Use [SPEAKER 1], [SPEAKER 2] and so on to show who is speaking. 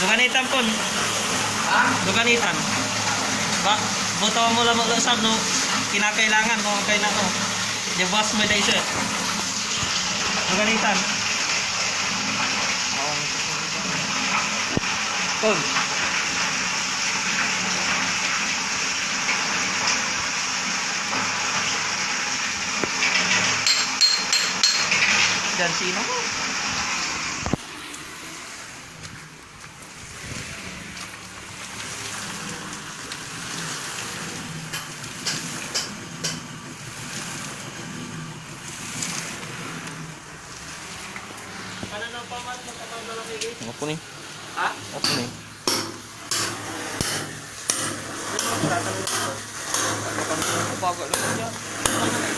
[SPEAKER 1] Duganitan pun.
[SPEAKER 2] Ha?
[SPEAKER 1] Duganitan. Ba, buto mo lang mag-usap no. Kinakailangan mo kay na ko. Di boss mo dai sir. Duganitan. Pun. Dan sino mo?
[SPEAKER 2] Apa nih?
[SPEAKER 1] Ha?
[SPEAKER 2] Apa nih?
[SPEAKER 1] Apa agak dulu aja.